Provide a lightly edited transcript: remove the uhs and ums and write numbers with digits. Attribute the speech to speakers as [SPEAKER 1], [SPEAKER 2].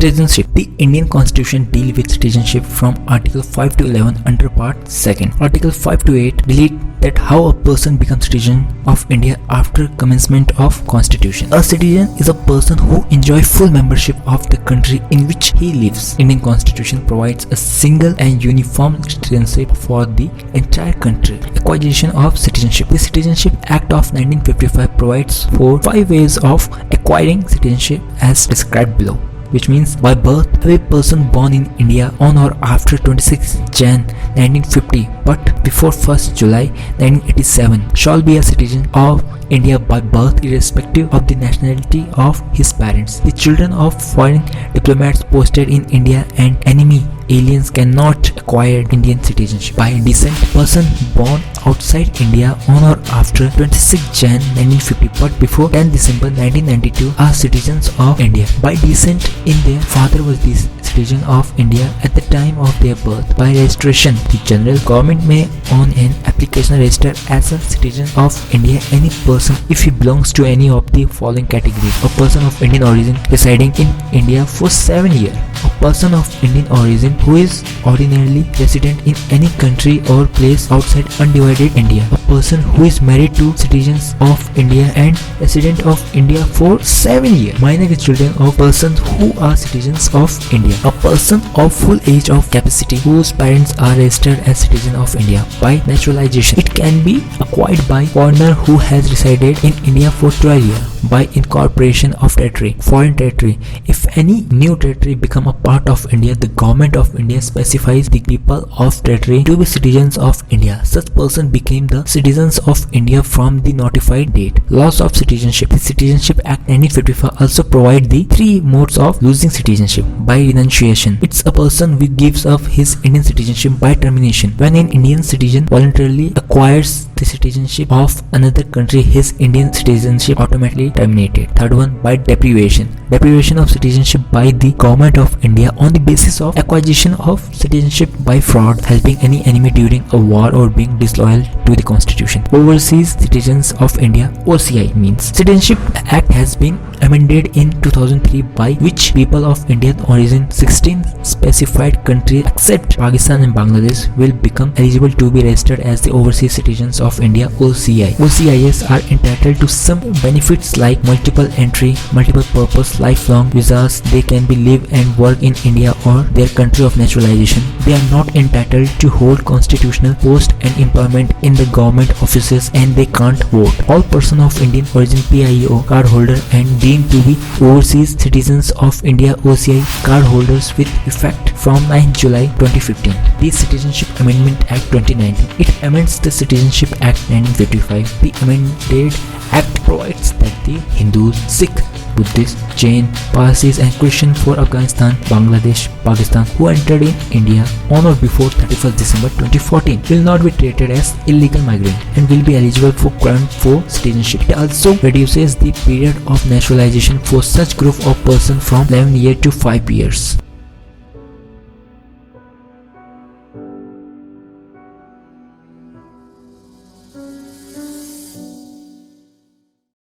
[SPEAKER 1] Citizenship. The Indian Constitution deals with citizenship from Article 5 to 11 under Part 2. Article 5 to 8 delete that how a person becomes citizen of India after commencement of Constitution. A citizen is a person who enjoys full membership of the country in which he lives. Indian Constitution provides a single and uniform citizenship for the entire country. Acquisition of citizenship. The Citizenship Act of 1955 provides for 5 ways of acquiring citizenship as described below, which means by birth, every person born in India on or after 26 Jan 1950 but before 1st July 1987 shall be a citizen of India by birth irrespective of the nationality of his parents. The children of foreign diplomats posted in India and enemy aliens cannot acquire Indian citizenship. By descent, person born outside India on or after 26 Jan 1950 but before 10 December 1992 are citizens of India. By descent, in their father was the citizen of India at the time of their birth. By registration, the general government may on an application register as a citizen of India any person if he belongs to any of the following categories: a person of Indian origin residing in India for 7 years, a person of Indian origin who is ordinarily resident in any country or place outside undivided India, a person who is married to citizens of India and resident of India for 7 years, minor children of persons who are citizens of India, a person of full age of capacity whose parents are registered as citizen of India. By naturalization, it can be acquired by foreigner who has resided in India for 12 years. By incorporation of territory, foreign territory, if any new territory become a part of India, the government of India specifies the people of territory to be citizens of India. Such person became the citizens of India from the notified date. Loss of citizenship. The Citizenship Act 1955 also provide the 3 modes of losing citizenship. By renunciation, it's a person who gives up his Indian citizenship by termination. When an Indian citizen voluntarily acquires the citizenship of another country, his Indian citizenship automatically terminated. Third one, by deprivation. Deprivation of citizenship by the government of India on the basis of acquisition of citizenship by fraud, helping any enemy during a war, or being disloyal to the constitution. Overseas citizens of India, OCI means. Citizenship Act has been amended in 2003 by which people of Indian origin 16 specified countries except Pakistan and Bangladesh will become eligible to be registered as the overseas citizens of India, OCI. OCIs are entitled to some benefits like multiple entry, multiple purpose, lifelong visas. They can be live and work in India or their country of naturalization. They are not entitled to hold constitutional post and employment in the government offices, and they can't vote. All person of Indian origin PIO card holder and deemed to be overseas citizens of India, OCI card holders with effect from 9 July 2015. The Citizenship Amendment Act 2019. It amends the Citizenship Act 1955. The amended Act provides that the Hindus, Sikh, Buddhists, Jain, Parsis and Christian for Afghanistan, Bangladesh, Pakistan who entered in India on or before 31st December 2014 will not be treated as illegal migrant and will be eligible for grant for citizenship. It also reduces the period of naturalization for such group of persons from 11 years to 5 years.